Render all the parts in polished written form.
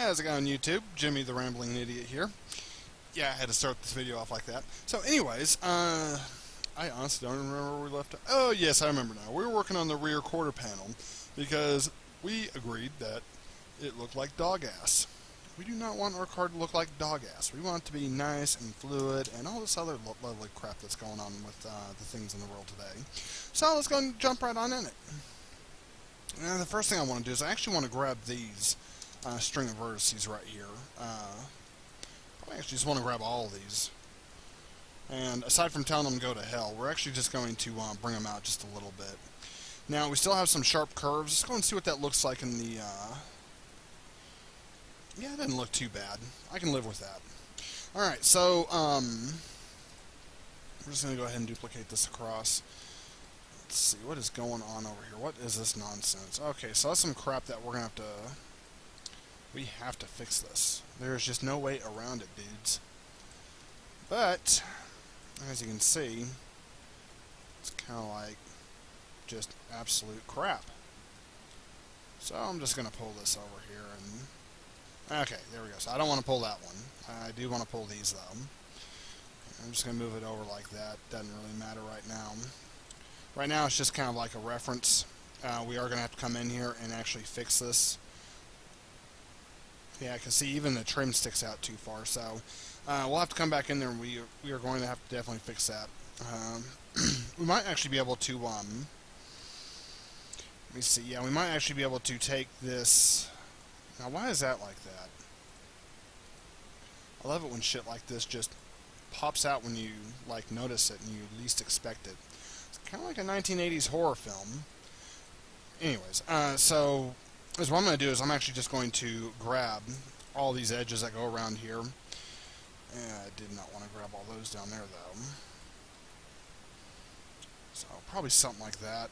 How's it going, YouTube? Jimmy the Rambling Idiot here. Yeah, I had to start this video off like that. So anyways, I honestly don't remember where we left. Oh, yes, I remember now. We were working on the rear quarter panel because we agreed that it looked like dog ass. We do not want our car to look like dog ass. We want it to be nice and fluid and all this other lovely crap that's going on with the things in the world today. So let's go and jump right on in it. Now, the first thing I want to do is I actually want to grab these string of vertices right here. I actually just want to grab all of these. And aside from telling them to go to hell, we're actually just going to bring them out just a little bit. Now, we still have some sharp curves. Let's go and see what that looks like in the... Yeah, it doesn't look too bad. I can live with that. Alright, so we're just going to go ahead and duplicate this across. Let's see, what is going on over here? What is this nonsense? Okay, so that's some crap that we're going to have to... We have to fix this. There's just no way around it, dudes. But, as you can see, it's kind of like just absolute crap. So I'm just going to pull this over here and... Okay, there we go. So I don't want to pull that one. I do want to pull these, though. I'm just going to move it over like that. Doesn't really matter right now. Right now it's just kind of like a reference. We are going to have to come in here and actually fix this. Yeah, because see, even the trim sticks out too far, so we'll have to come back in there and we are going to have to definitely fix that. We might actually be able to, let me see, yeah, we might actually be able to take this. Now, why is that like that? I love it when shit like this just pops out when you, like, notice it and you least expect it. It's kind of like a 1980s horror film. Anyways, so... what I'm going to do is I'm actually just going to grab all these edges that go around here. I did not want to grab all those down there, though. So, probably something like that.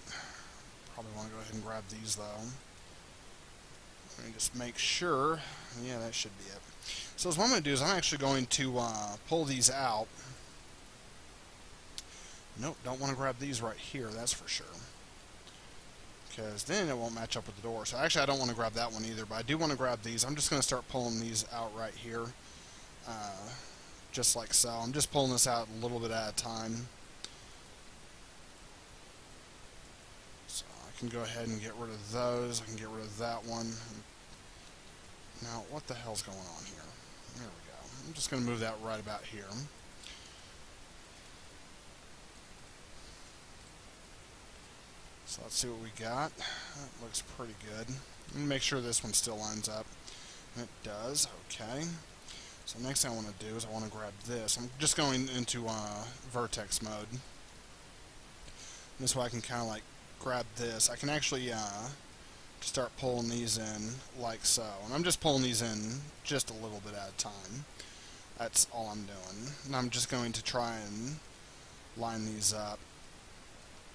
Probably want to go ahead and grab these, though. Let me just make sure. Yeah, that should be it. So, what I'm going to do is I'm actually going to pull these out. Nope, don't want to grab these right here, that's for sure. Because then it won't match up with the door. So actually I don't want to grab that one either, but I do want to grab these. I'm just going to start pulling these out right here. Just like so. I'm just pulling this out a little bit at a time. So I can go ahead and get rid of those. I can get rid of that one. Now, what the hell's going on here? There we go. I'm just going to move that right about here. So let's see what we got. That looks pretty good. Let me make sure this one still lines up. It does. Okay. So next thing I want to do is I want to grab this. I'm just going into vertex mode. This way I can kind of like grab this. I can actually start pulling these in like so. And I'm just pulling these in just a little bit at a time. That's all I'm doing. And I'm just going to try and line these up.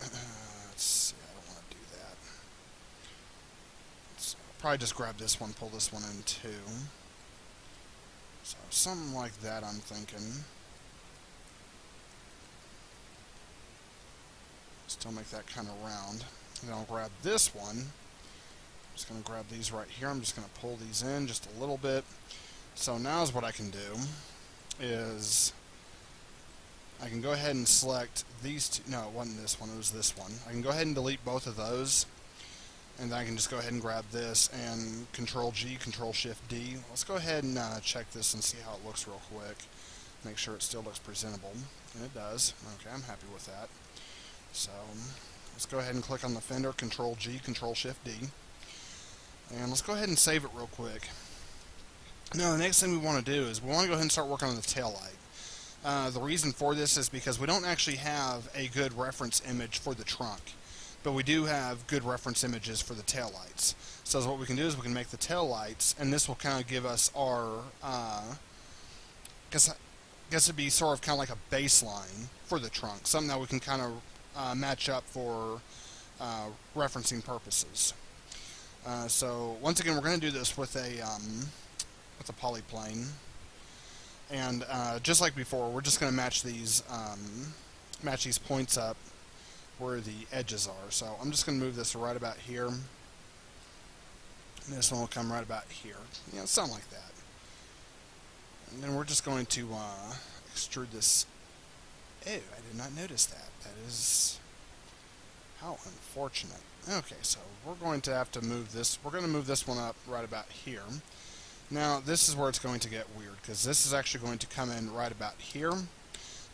Let's see. Probably just grab this one, pull this one in too. So something like that I'm thinking. Still make that kind of round. And then I'll grab this one. I'm just going to grab these right here. I'm just going to pull these in just a little bit. So now is what I can do is I can go ahead and select these two. No, it wasn't this one. It was this one. I can go ahead and delete both of those. And then I can just go ahead and grab this and Control-G, Control-Shift-D. Let's go ahead and check this and see how it looks real quick. Make sure it still looks presentable. And it does. Okay, I'm happy with that. So, let's go ahead and click on the fender, Control-G, Control-Shift-D. And let's go ahead and save it real quick. Now, the next thing we want to do is we want to go ahead and start working on the taillight. The reason for this is because we don't actually have a good reference image for the trunk. But we do have good reference images for the taillights. So what we can do is we can make the taillights, and this will kind of give us our, guess it'd be sort of kind of like a baseline for the trunk, something that we can kind of match up for referencing purposes. So once again, we're going to do this with a polyplane, and just like before, we're just going to match these points up where the edges are. So I'm just going to move this right about here. And this one will come right about here. You know, something like that. And then we're just going to extrude this. Oh, I did not notice that. That is... how unfortunate. Okay, so we're going to have to move this. We're going to move this one up right about here. Now, this is where it's going to get weird, because this is actually going to come in right about here.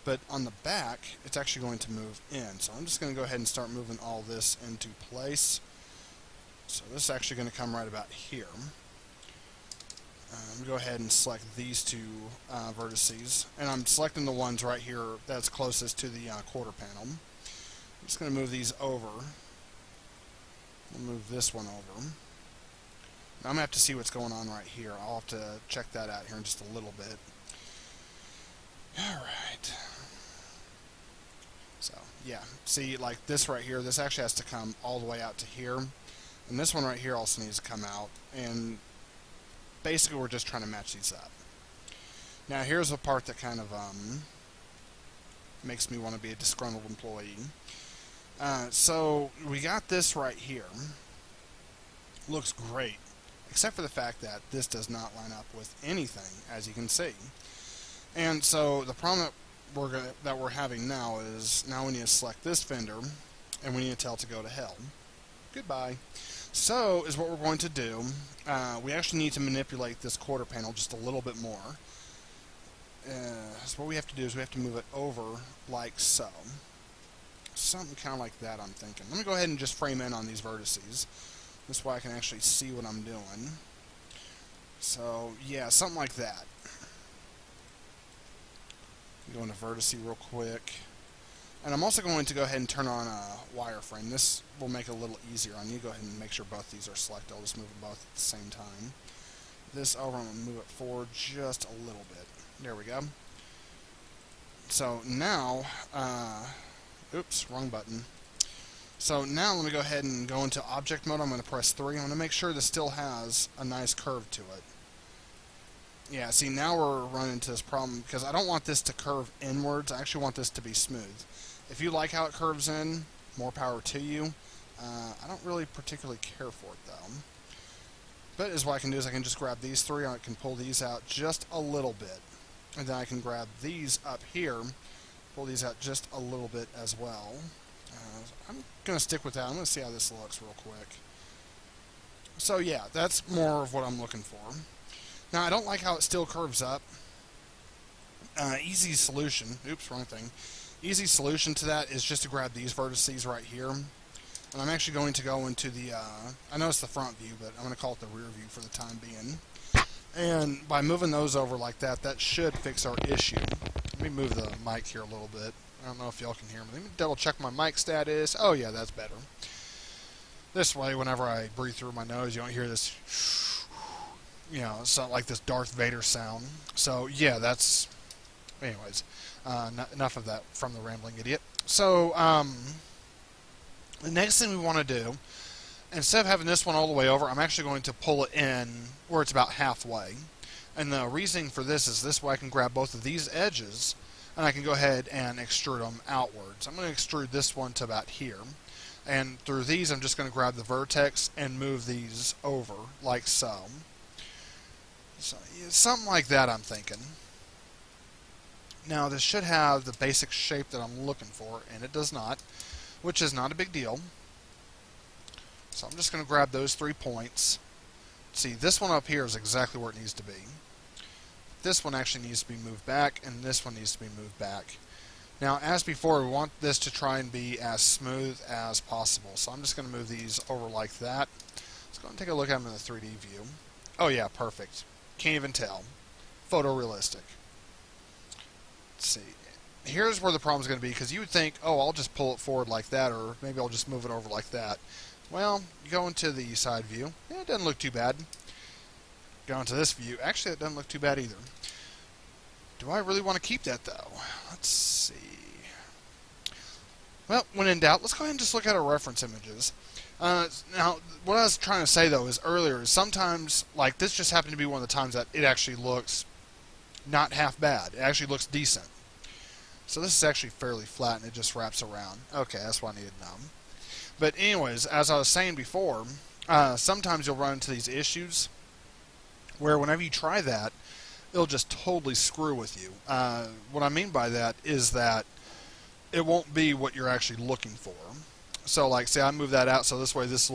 But on the back, it's actually going to move in. So I'm just going to go ahead and start moving all this into place. So this is actually going to come right about here. I'm going to go ahead and select these two vertices. And I'm selecting the ones right here that's closest to the quarter panel. I'm just going to move these over. We'll move this one over. Now I'm going to have to see what's going on right here. I'll have to check that out here in just a little bit. Alright. So, yeah. See, like this right here, this actually has to come all the way out to here. And this one right here also needs to come out. And basically we're just trying to match these up. Now here's the part that kind of makes me want to be a disgruntled employee. So we got this right here. Looks great. Except for the fact that this does not line up with anything, as you can see. And so the problem that we're having now is, now we need to select this fender, and we need to tell it to go to hell. Goodbye. So, is what we're going to do. We actually need to manipulate this quarter panel just a little bit more. So what we have to do is we have to move it over like so. Something kind of like that, I'm thinking. Let me go ahead and just frame in on these vertices. This way I can actually see what I'm doing. So, yeah, something like that. Go into vertice real quick. And I'm also going to go ahead and turn on a wireframe. This will make it a little easier. I need to go ahead and make sure both these are selected. I'll just move them both at the same time. This over, I'm going to move it forward just a little bit. There we go. So now, oops, wrong button. So now let me go ahead and go into object mode. I'm going to press 3. I'm going to make sure this still has a nice curve to it. Yeah, see, now we're running into this problem because I don't want this to curve inwards. I actually want this to be smooth. If you like how it curves in, more power to you. I don't really particularly care for it, though. But is what I can do is I can just grab these three. I can pull these out just a little bit. And then I can grab these up here, pull these out just a little bit as well. I'm going to stick with that. I'm going to see how this looks real quick. So yeah, that's more of what I'm looking for. Now, I don't like how it still curves up. Easy solution, oops, wrong thing. Easy solution to that is just to grab these vertices right here. And I'm actually going to go into the, I know it's the front view, but I'm going to call it the rear view for the time being. And by moving those over like that, that should fix our issue. Let me move the mic here a little bit. I don't know if y'all can hear me. Let me double check my mic status. Oh yeah, that's better. This way, whenever I breathe through my nose, you don't hear this, you know, so like this Darth Vader sound. So yeah, that's, anyways, enough of that from the rambling idiot. So the next thing we want to do, instead of having this one all the way over, I'm actually going to pull it in where it's about halfway. And the reasoning for this is this way I can grab both of these edges and I can go ahead and extrude them outwards. I'm going to extrude this one to about here. And through these, I'm just going to grab the vertex and move these over like so. So yeah, something like that, I'm thinking. Now, this should have the basic shape that I'm looking for, and it does not, which is not a big deal. So I'm just going to grab those 3 points. See, this one up here is exactly where it needs to be. This one actually needs to be moved back, and this one needs to be moved back. Now, as before, we want this to try and be as smooth as possible. So I'm just going to move these over like that. Let's go and take a look at them in the 3D view. Oh yeah, perfect. Can't even tell. Photorealistic. Let's see. Here's where the problem's going to be, because you would think, oh, I'll just pull it forward like that, or maybe I'll just move it over like that. Well, you go into the side view. Yeah, it doesn't look too bad. Go into this view. Actually, it doesn't look too bad either. Do I really want to keep that, though? Let's see. Well, when in doubt, let's go ahead and just look at our reference images. Now, what I was trying to say, though, is earlier, sometimes, like, this just happened to be one of the times that it actually looks not half bad. It actually looks decent. So this is actually fairly flat, and it just wraps around. Okay, that's what I needed to know. But anyways, as I was saying before, sometimes you'll run into these issues where whenever you try that, it'll just totally screw with you. What I mean by that is that it won't be what you're actually looking for. So like, say I move that out so this way this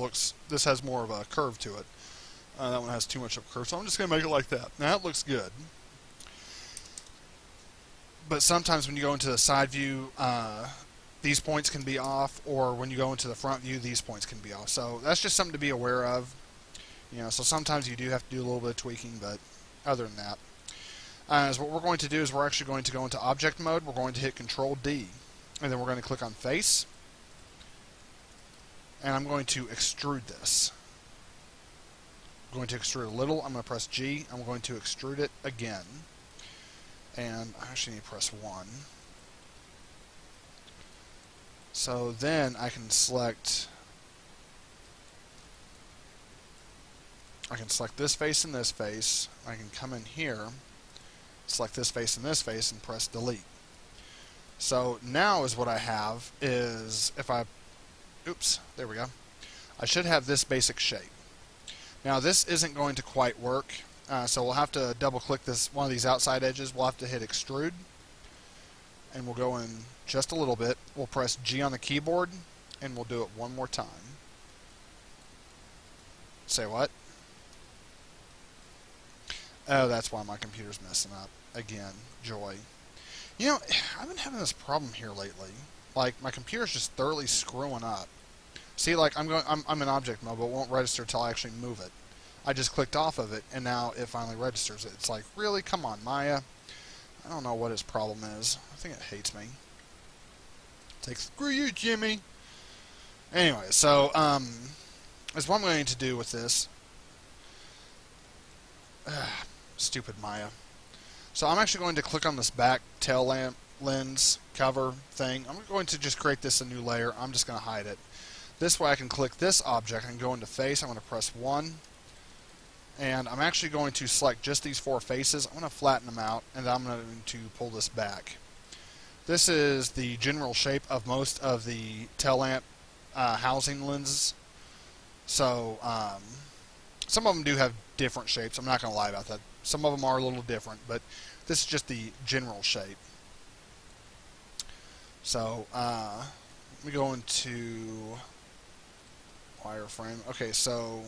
has more of a curve to it. That one has too much of a curve, so I'm just going to make it like that. Now it looks good. But sometimes when you go into the side view, these points can be off, or when you go into the front view, these points can be off. So that's just something to be aware of. So sometimes you do have to do a little bit of tweaking, but other than that. So what we're going to do is we're actually going to go into object mode. We're going to hit Control D, and then we're going to click on face. And I'm going to extrude this. I'm going to extrude a little. I'm going to press G. I'm going to extrude it again. And I actually need to press 1. So then I can select this face and this face. I can come in here, select this face and this face, and press delete. So now is what I have is if I, oops, there we go. I should have this basic shape. Now this isn't going to quite work, so we'll have to double click this one of these outside edges. We'll have to hit extrude, and we'll go in just a little bit. We'll press G on the keyboard, and we'll do it one more time. Say what? Oh, that's why my computer's messing up. Again, joy. I've been having this problem here lately. Like, my computer's just thoroughly screwing up. See, like, I'm in object mode, but it won't register until I actually move it. I just clicked off of it, and now it finally registers it. It's like, really? Come on, Maya. I don't know what his problem is. I think it hates me. It's like, screw you, Jimmie. Anyway, so, that's what I'm going to do with this. Stupid Maya. So I'm actually going to click on this back tail lamp lens cover thing. I'm going to just create this a new layer. I'm just going to hide it. This way I can click this object and go into face. I'm going to press 1. And I'm actually going to select just these 4 faces. I'm going to flatten them out, and I'm going to pull this back. This is the general shape of most of the tail lamp housing lenses. So some of them do have different shapes. I'm not going to lie about that. Some of them are a little different, but this is just the general shape. So let me go into wireframe. Okay, so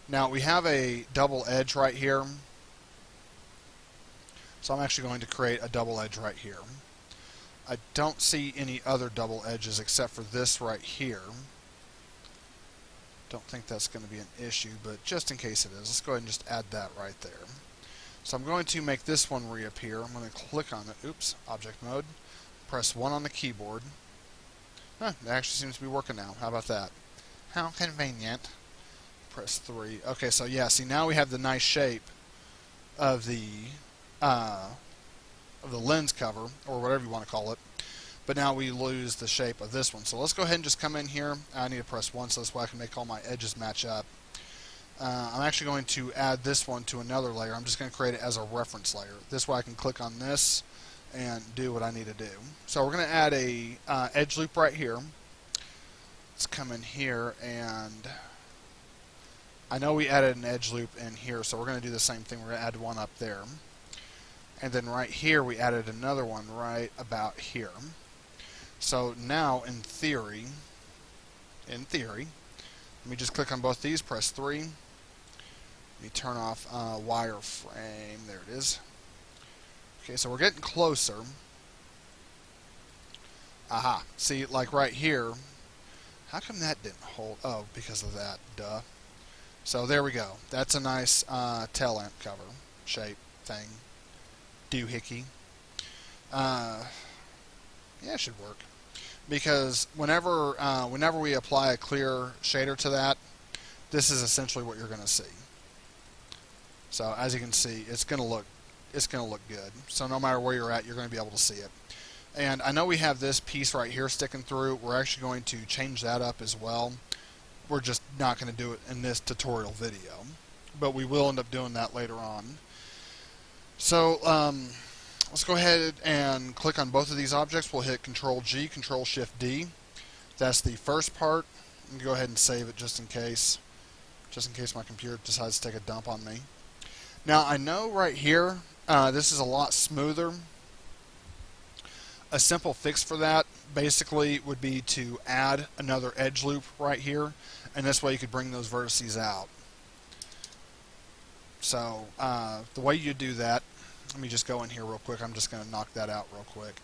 now we have a double edge right here. So I'm actually going to create a double edge right here. I don't see any other double edges except for this right here. Don't think that's going to be an issue, but just in case it is, let's go ahead and just add that right there. So I'm going to make this one reappear. I'm going to click on it. Oops, object mode. Press 1 on the keyboard. It actually seems to be working now. How about that? How convenient. Press 3. Okay, so yeah, see now we have the nice shape of the lens cover, or whatever you want to call it. But now we lose the shape of this one. So let's go ahead and just come in here. I need to press 1 so that's why I can make all my edges match up. I'm actually going to add this one to another layer. I'm just going to create it as a reference layer. This way I can click on this and do what I need to do. So we're going to add a edge loop right here. Let's come in here, and I know we added an edge loop in here, so we're going to do the same thing. We're going to add one up there. And then right here we added another one right about here. So now, in theory, let me just click on both these, press 3. Let me turn off wireframe. There it is. Okay, so we're getting closer. Aha. See, like right here, how come that didn't hold? Oh, because of that. Duh. So there we go. That's a nice tail lamp cover shape thing. Doohickey. Yeah, it should work. Because whenever we apply a clear shader to that, this is essentially what you're going to see. So as you can see, it's going to look good. So no matter where you're at, you're going to be able to see it. And I know we have this piece right here sticking through. We're actually going to change that up as well. We're just not going to do it in this tutorial video, but we will end up doing that later on. So let's go ahead and click on both of these objects. We'll hit Control G, Control Shift D. That's the first part. I'm going to go ahead and save it just in case my computer decides to take a dump on me. Now, I know right here, this is a lot smoother. A simple fix for that basically would be to add another edge loop right here, and this way you could bring those vertices out. So the way you do that, let me just go in here real quick. I'm just going to knock that out real quick.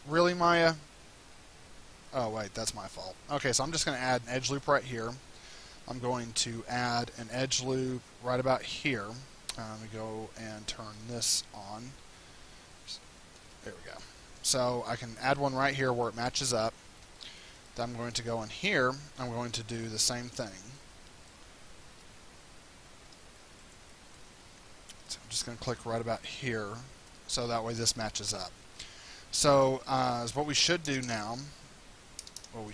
Really, Maya? Oh, wait, that's my fault. Okay, so I'm just going to add an edge loop right here. I'm going to add an edge loop right about here. Let me go and turn this on. There we go. So I can add one right here where it matches up. Then I'm going to go in here. I'm going to do the same thing. So I'm just going to click right about here, so that way this matches up. So is what we should do now. What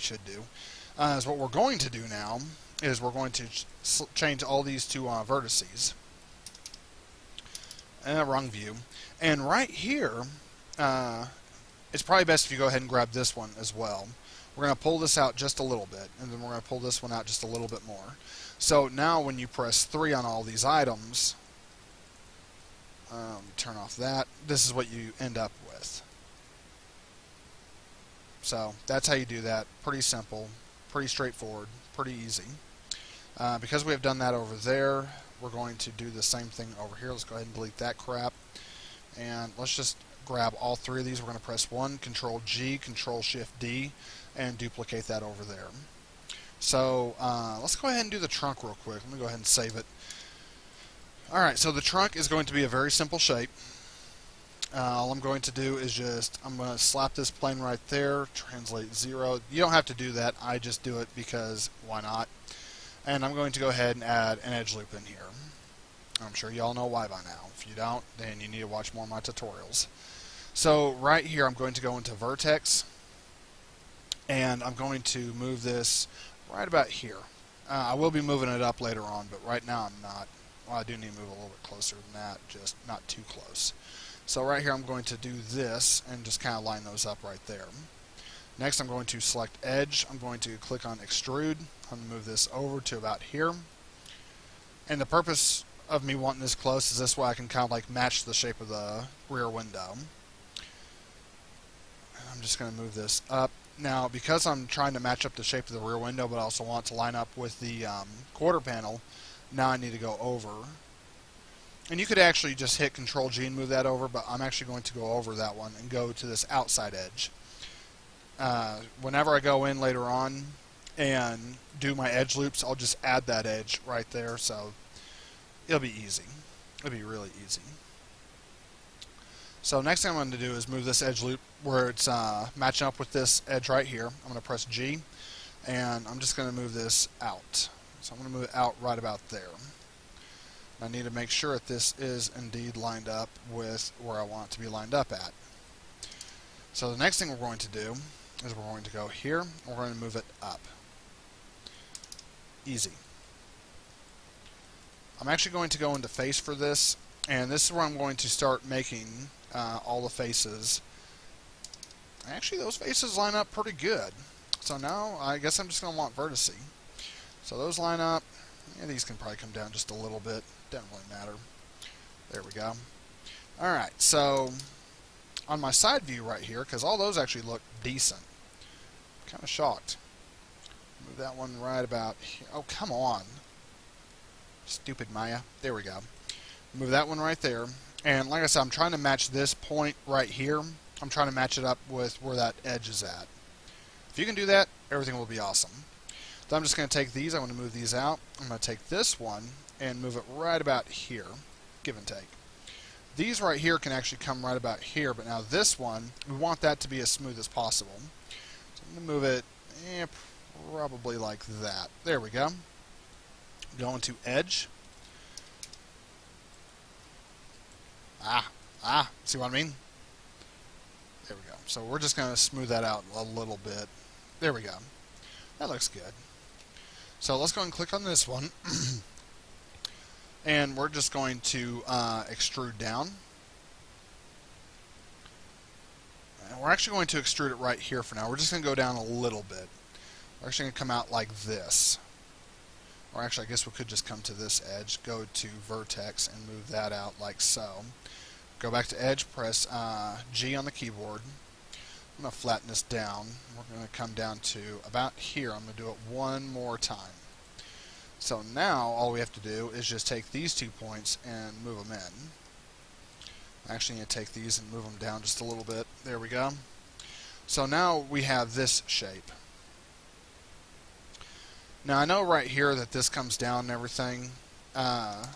we're going to do now is we're going to change all these to vertices. Wrong view. And right here, it's probably best if you go ahead and grab this one as well. We're going to pull this out just a little bit, and then we're going to pull this one out just a little bit more. So now when you press 3 on all these items, turn off that, this is what you end up with. So that's how you do that. Pretty simple, pretty straightforward, pretty easy. Because we have done that over there, we're going to do the same thing over here. Let's go ahead and delete that crap. And let's just grab all 3 of these. We're going to press 1, Control G, Control Shift D, and duplicate that over there. So let's go ahead and do the trunk real quick. Let me go ahead and save it. Alright, so the trunk is going to be a very simple shape. All I'm going to do is I'm going to slap this plane right there, translate 0. You don't have to do that. I just do it because why not? And I'm going to go ahead and add an edge loop in here. I'm sure you all know why by now. If you don't, then you need to watch more of my tutorials. So right here, I'm going to go into Vertex, and I'm going to move this right about here. I will be moving it up later on, but right now I'm not. Well, I do need to move a little bit closer than that, just not too close. So right here, I'm going to do this and just kind of line those up right there. Next, I'm going to select Edge. I'm going to click on Extrude. I'm going to move this over to about here. And the purpose of me wanting this close is this way I can kind of like match the shape of the rear window. I'm just going to move this up. Now, because I'm trying to match up the shape of the rear window, but I also want to line up with the quarter panel, now I need to go over. And you could actually just hit Control G and move that over, but I'm actually going to go over that one and go to this outside edge. Whenever I go in later on and do my edge loops, I'll just add that edge right there, so it'll be easy. It'll be really easy. So next thing I'm going to do is move this edge loop where it's matching up with this edge right here. I'm going to press G, and I'm just going to move this out. So I'm going to move it out right about there. I need to make sure that this is indeed lined up with where I want it to be lined up at. So the next thing we're going to do is we're going to go here, and we're going to move it up. Easy. I'm actually going to go into face for this, and this is where I'm going to start making all the faces. Actually, those faces line up pretty good. So now I guess I'm just going to want vertice. So those line up. Yeah, these can probably come down just a little bit. Doesn't really matter. There we go. Alright, so on my side view right here, because all those actually look decent. I'm kind of shocked. Move that one right about here. Oh, come on. Stupid Maya. There we go. Move that one right there. And like I said, I'm trying to match this point right here. I'm trying to match it up with where that edge is at. If you can do that, everything will be awesome. So I'm just going to take these. I'm going to move these out. I'm going to take this one and move it right about here, give and take. These right here can actually come right about here, but now this one, we want that to be as smooth as possible. So I'm going to move it probably like that. There we go. Go into Edge. See what I mean? There we go. So we're just going to smooth that out a little bit. There we go. That looks good. So let's go and click on this one. And we're just going to extrude down. And we're actually going to extrude it right here for now. We're just going to go down a little bit. We're actually going to come out like this. Or actually, I guess we could just come to this edge, go to vertex, and move that out like so. Go back to edge, press G on the keyboard. I'm going to flatten this down. We're going to come down to about here. I'm going to do it one more time. So now all we have to do is just take these 2 points and move them in. I actually need to take these and move them down just a little bit. There we go. So now we have this shape. Now I know right here that this comes down and everything. Kind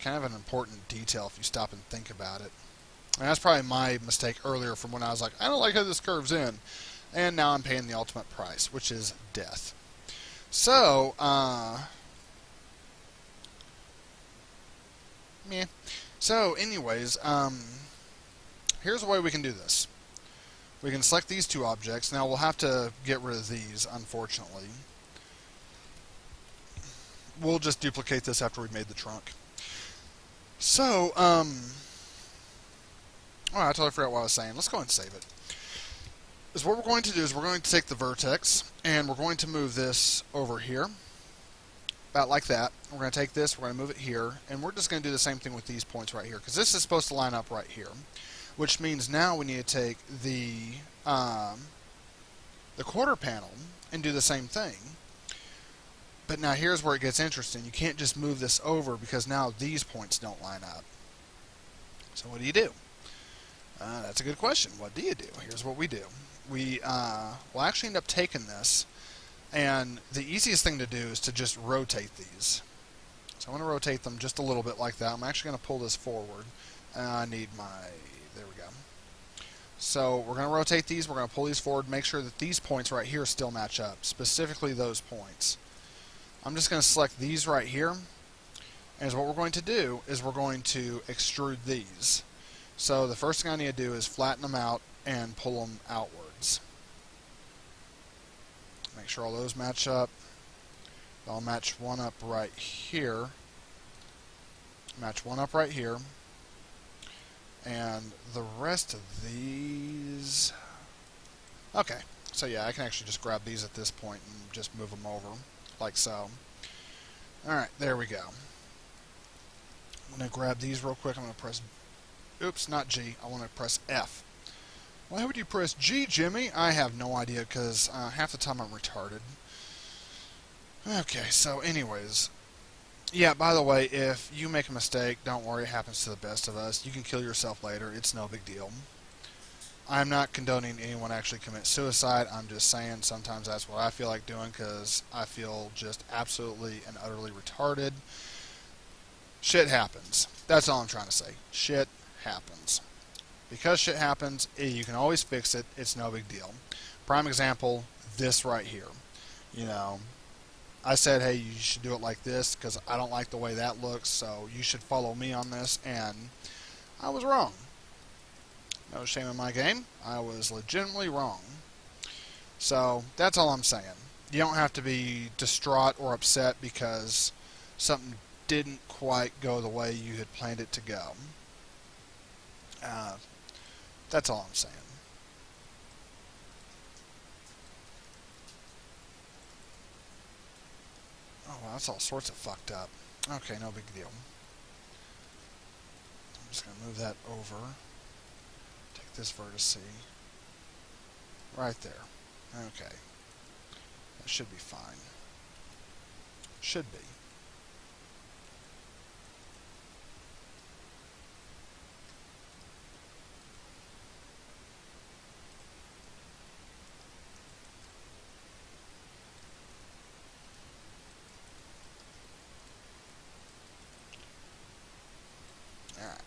of an important detail if you stop and think about it. And that's probably my mistake earlier from when I was like, I don't like how this curves in. And now I'm paying the ultimate price, which is death. So, meh. So, anyways, here's the way we can do this. We can select these 2 objects. Now, we'll have to get rid of these, unfortunately. We'll just duplicate this after we've made the trunk. So, oh, I totally forgot what I was saying. Let's go ahead and save it. Is what we're going to do is we're going to take the vertex and we're going to move this over here, about like that. We're going to take this, we're going to move it here, and we're just going to do the same thing with these points right here, because this is supposed to line up right here, which means now we need to take the quarter panel and do the same thing. But now here's where it gets interesting. You can't just move this over because now these points don't line up. So what do you do? That's a good question. What do you do? Here's what we do. We will actually end up taking this, and the easiest thing to do is to just rotate these. So I'm going to rotate them just a little bit like that. I'm actually going to pull this forward. I need my... There we go. So we're going to rotate these. We're going to pull these forward. Make sure that these points right here still match up, specifically those points. I'm just going to select these right here. And what we're going to do is we're going to extrude these. So the first thing I need to do is flatten them out and pull them outwards. Make sure all those match up. I'll match one up right here. Match one up right here. And the rest of these... Okay, so yeah, I can actually just grab these at this point and just move them over, like so. Alright, there we go. I'm going to grab these real quick. I'm going to press... Oops, not G. I want to press F. Why would you press G, Jimmy? I have no idea, because half the time I'm retarded. Okay, so anyways. Yeah, by the way, if you make a mistake, don't worry, it happens to the best of us. You can kill yourself later. It's no big deal. I'm not condoning anyone actually commit suicide. I'm just saying sometimes that's what I feel like doing, because I feel just absolutely and utterly retarded. Shit happens. That's all I'm trying to say. Shit happens. Because shit happens, you can always fix it. It's no big deal. Prime example, this right here. You know, I said, hey, you should do it like this because I don't like the way that looks, so you should follow me on this, and I was wrong. No shame in my game. I was legitimately wrong. So that's all I'm saying. You don't have to be distraught or upset because something didn't quite go the way you had planned it to go. That's all I'm saying. Oh, wow, that's all sorts of fucked up. Okay, no big deal. I'm just going to move that over. Take this vertex right there. Okay. That should be fine. Should be. Alright.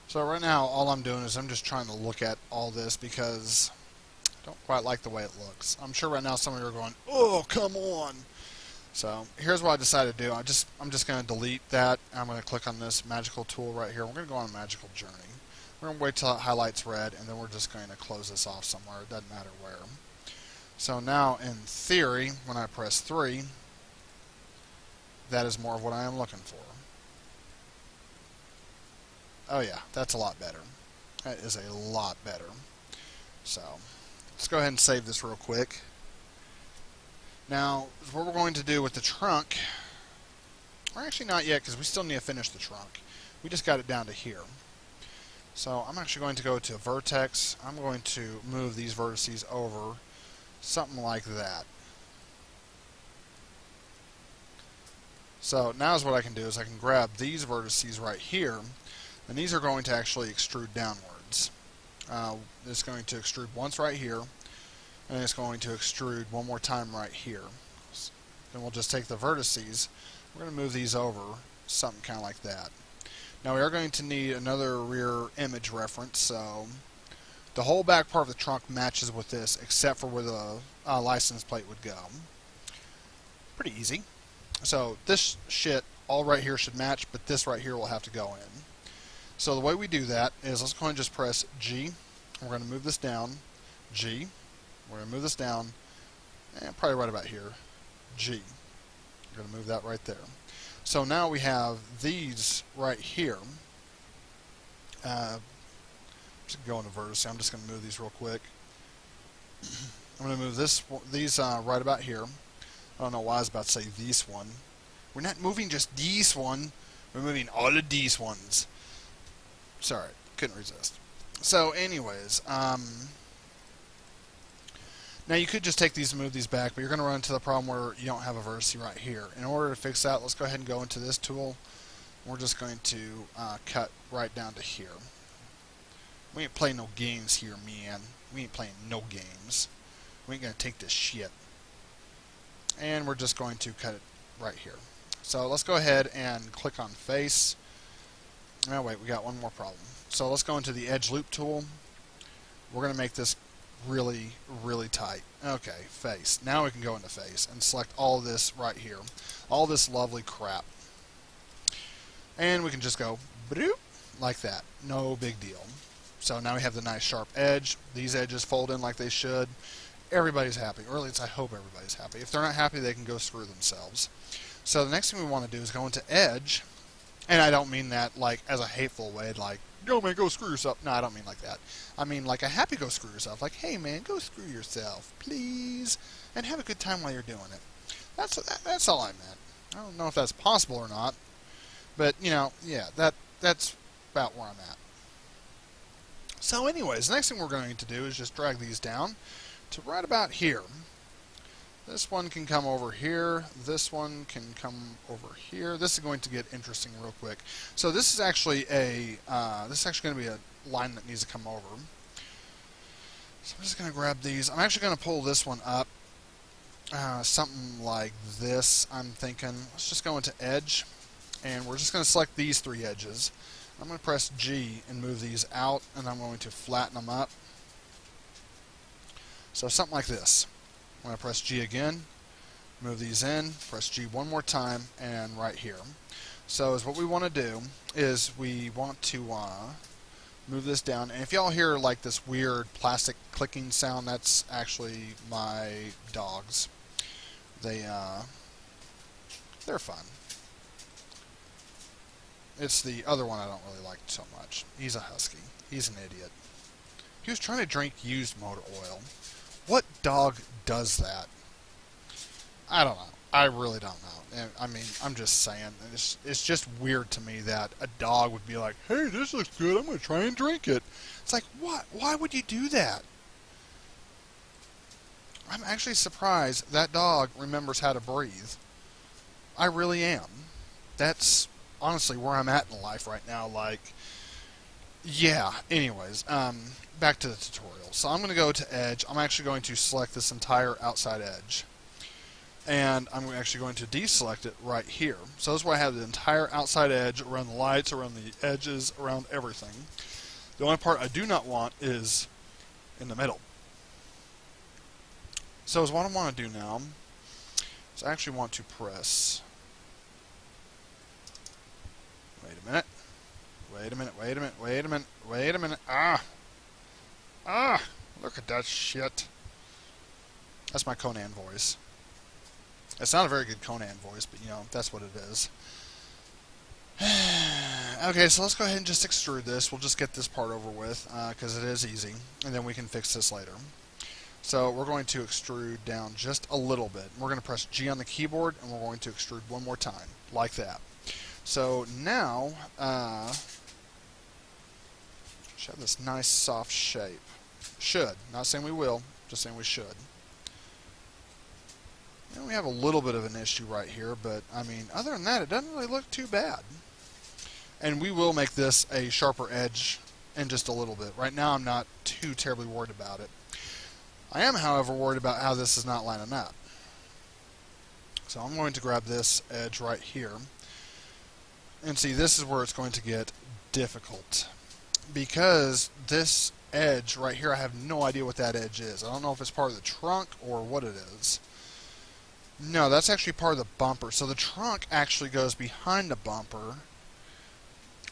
So right now, all I'm doing is I'm just trying to look at all this because I don't quite like the way it looks. I'm sure right now some of you are going, oh, come on. So here's what I decided to do. I'm just going to delete that. I'm going to click on this magical tool right here. We're going to go on a magical journey. We're going to wait till it highlights red, and then we're just going to close this off somewhere. It doesn't matter where. So now, in theory, when I press 3, that is more of what I am looking for. Oh yeah, that's a lot better. That is a lot better. So, let's go ahead and save this real quick. Now, what we're going to do with the trunk, or actually not yet, because we still need to finish the trunk. We just got it down to here. So I'm actually going to go to vertex. I'm going to move these vertices over, something like that. So now is what I can do is I can grab these vertices right here, and these are going to actually extrude downwards. It's going to extrude once right here, and it's going to extrude one more time right here. Then we'll just take the vertices, we're going to move these over, something kind of like that. Now we are going to need another rear image reference, so the whole back part of the trunk matches with this, except for where the license plate would go. Pretty easy. So this shit all right here should match, but this right here will have to go in. So the way we do that is let's go ahead and just press G. We're going to move this down. G. We're going to move this down, and probably right about here. G. We're going to move that right there. So now we have these right here. I'm just going to vertex. I'm just going to move these real quick. I'm going to move these right about here. I don't know why I was about to say these one. We're not moving just these one. We're moving all of these ones. Sorry, couldn't resist. So anyways, now you could just take these and move these back, but you're going to run into the problem where you don't have a vertex right here. In order to fix that, let's go ahead and go into this tool. We're just going to cut right down to here. We ain't playing no games here, man. We ain't playing no games. We ain't going to take this shit. And we're just going to cut it right here. So let's go ahead and click on face. Oh wait, we got one more problem. So let's go into the edge loop tool. We're going to make this really, really tight. Okay, face. Now we can go into face and select all of this right here. All this lovely crap. And we can just go bloop, like that. No big deal. So now we have the nice sharp edge. These edges fold in like they should. Everybody's happy, or at least I hope everybody's happy. If they're not happy, they can go screw themselves. So the next thing we want to do is go into edge, and I don't mean that like as a hateful way, like, yo man, go screw yourself. No, I don't mean like that. I mean like a happy go screw yourself. Like, hey man, go screw yourself, please, and have a good time while you're doing it. That's all I meant. I don't know if that's possible or not, but you know, yeah, that's about where I'm at. So anyways, the next thing we're going to do is just drag these down to right about here. This one can come over here. This one can come over here. This is going to get interesting real quick. So this is actually going to be a line that needs to come over. So I'm just going to grab these. I'm actually going to pull this one up, something like this. I'm thinking. Let's just go into edge, and we're just going to select these three edges. I'm going to press G and move these out, and I'm going to flatten them up. So something like this. I'm going to press G again, move these in, press G one more time, and right here. So what we want to do is we want to move this down. And if y'all hear like this weird plastic clicking sound, that's actually my dogs. They're fun. It's the other one I don't really like so much. He's a husky. He's an idiot. He was trying to drink used motor oil. What dog does that? I don't know. I really don't know. I mean, I'm just saying. It's just weird to me that a dog would be like, hey, this looks good. I'm going to try and drink it. It's like, what? Why would you do that? I'm actually surprised that dog remembers how to breathe. I really am. That's honestly where I'm at in life right now. Like, yeah. Anyways, back to the tutorial. So I'm going to go to edge. I'm actually going to select this entire outside edge. And I'm actually going to deselect it right here. So this is where I have the entire outside edge around the lights, around the edges, around everything. The only part I do not want is in the middle. So what I want to do now is I actually want to press... Wait a minute. Wait a minute, wait a minute, wait a minute, wait a minute. Ah! Look at that shit. That's my Conan voice. It's not a very good Conan voice, but you know, that's what it is. Okay, so let's go ahead and just extrude this. We'll just get this part over with, because it is easy, and then we can fix this later. So we're going to extrude down just a little bit. We're going to press G on the keyboard, and we're going to extrude one more time, like that. So now, should have this nice soft shape. Should. Not saying we will, just saying we should. And we have a little bit of an issue right here, but I mean, other than that, it doesn't really look too bad. And we will make this a sharper edge in just a little bit. Right now, I'm not too terribly worried about it. I am, however, worried about how this is not lining up. So I'm going to grab this edge right here. And see, this is where it's going to get difficult. Because this edge right here, I have no idea what that edge is. I don't know if it's part of the trunk or what it is. No, that's actually part of the bumper. So the trunk actually goes behind the bumper,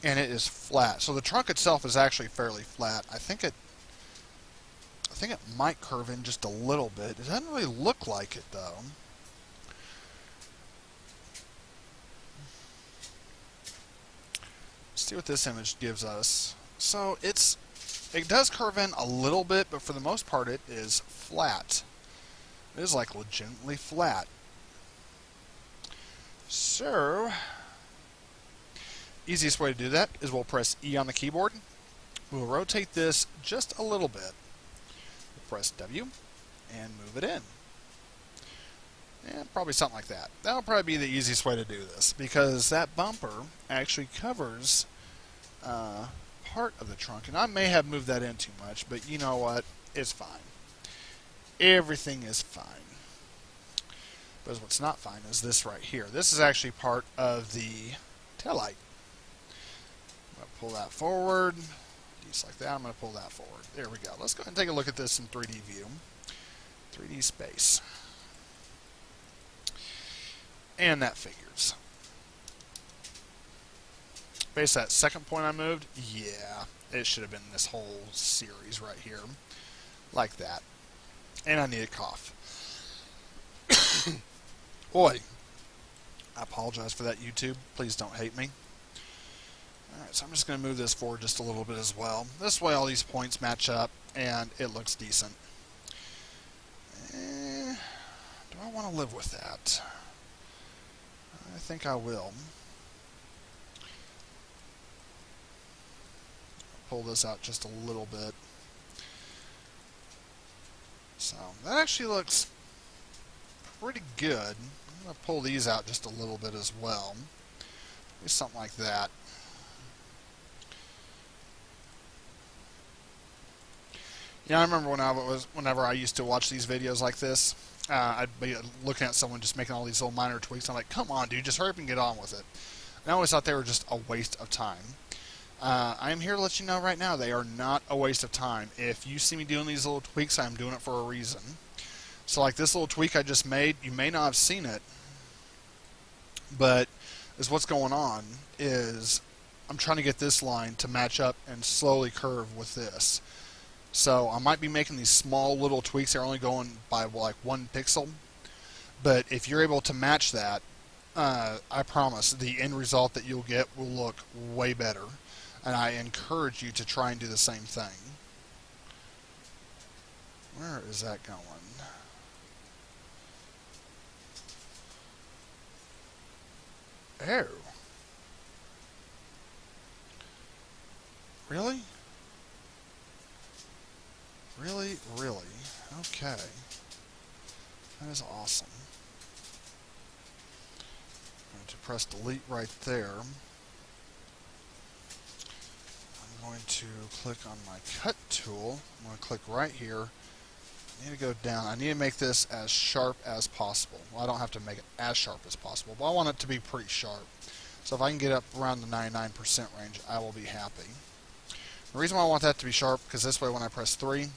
and it is flat. So the trunk itself is actually fairly flat. I think it might curve in just a little bit. It doesn't really look like it, though. Let's see what this image gives us. So it does curve in a little bit, but for the most part, it is flat. It is like legitimately flat. So, easiest way to do that is we'll press E on the keyboard. We'll rotate this just a little bit. We'll press W and move it in. And probably something like that. That'll probably be the easiest way to do this, because that bumper actually covers part of the trunk. And I may have moved that in too much, but you know what? It's fine. Everything is fine. But what's not fine is this right here. This is actually part of the taillight. I'm going to pull that forward. Just like that, I'm going to pull that forward. There we go. Let's go ahead and take a look at this in 3D view. 3D space. And that figures. Base that second point I moved, yeah, it should have been this whole series right here. Like that. And I need a cough. Boy, I apologize for that, YouTube. Please don't hate me. Alright, so I'm just going to move this forward just a little bit as well. This way all these points match up, and it looks decent. Do I want to live with that? I think I will. Pull this out just a little bit. So, that actually looks pretty good. I'm going to pull these out just a little bit as well. Maybe something like that. Yeah, I remember whenever I used to watch these videos like this, I'd be looking at someone just making all these little minor tweaks. I'm like, come on, dude, just hurry up and get on with it. And I always thought they were just a waste of time. I am here to let you know right now, they are not a waste of time. If you see me doing these little tweaks, I'm doing it for a reason. So like this little tweak I just made, you may not have seen it, but is what's going on is I'm trying to get this line to match up and slowly curve with this. So I might be making these small little tweaks that are only going by like 1 pixel, but if you're able to match that, I promise the end result that you'll get will look way better. And I encourage you to try and do the same thing. Where is that going? Oh. Really? Really? Really? Okay. That is awesome. I'm going to press delete right there. I'm going to click on my cut tool. I'm going to click right here. I need to go down. I need to make this as sharp as possible. Well, I don't have to make it as sharp as possible, but I want it to be pretty sharp. So if I can get up around the 99% range, I will be happy. The reason why I want that to be sharp, because this way when I press 3,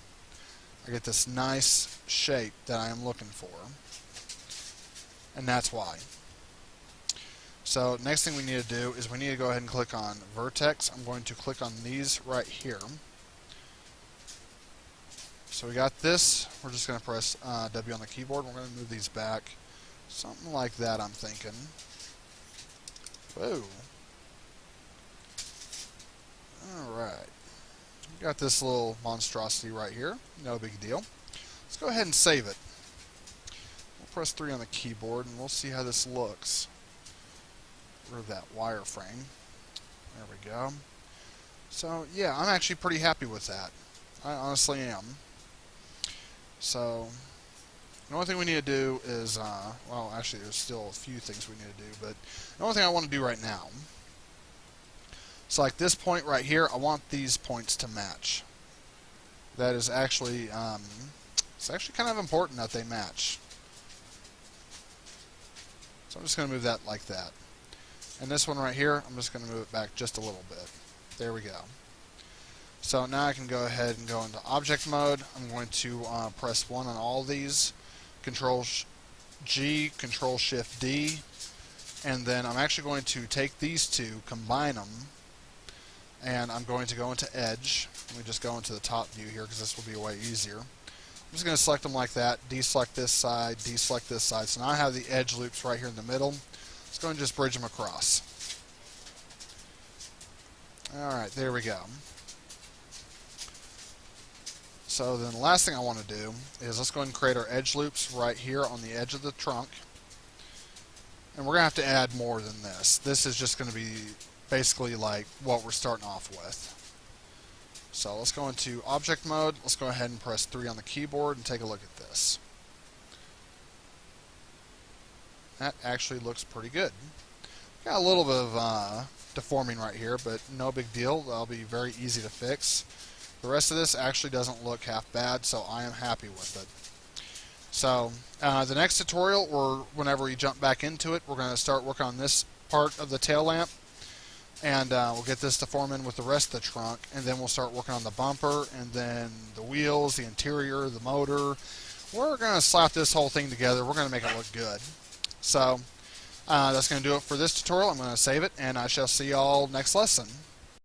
I get this nice shape that I am looking for. And that's why. So next thing we need to do is we need to go ahead and click on Vertex. I'm going to click on these right here. So we got this. We're just going to press W on the keyboard. We're going to move these back. Something like that, I'm thinking. Whoa. Alright. We got this little monstrosity right here. No big deal. Let's go ahead and save it. We'll press 3 on the keyboard and we'll see how this looks. Remove that wireframe. There we go. So, yeah, I'm actually pretty happy with that. I honestly am. So, the only thing we need to do is, well, actually, there's still a few things we need to do, but the only thing I want to do right now, so like this point right here, I want these points to match. That is actually, it's actually kind of important that they match. So I'm just going to move that like that. And this one right here, I'm just going to move it back just a little bit. There we go. So now I can go ahead and go into object mode. I'm going to press 1 on all these. Control G, Control Shift D. And then I'm actually going to take these two, combine them, and I'm going to go into Edge. Let me just go into the top view here because this will be way easier. I'm just going to select them like that, deselect this side, deselect this side. So now I have the edge loops right here in the middle. Let's go and just bridge them across. Alright, there we go. So then the last thing I want to do is let's go ahead and create our edge loops right here on the edge of the trunk. And we're going to have to add more than this. This is just going to be basically like what we're starting off with. So let's go into object mode. Let's go ahead and press 3 on the keyboard and take a look at this. That actually looks pretty good. Got a little bit of deforming right here, but no big deal. That'll be very easy to fix. The rest of this actually doesn't look half bad, so I am happy with it. So the next tutorial, or whenever we jump back into it, we're going to start working on this part of the tail lamp, and we'll get this to form in with the rest of the trunk, and then we'll start working on the bumper, and then the wheels, the interior, the motor. We're going to slap this whole thing together. We're going to make it look good. So that's going to do it for this tutorial. I'm going to save it, and I shall see y'all next lesson.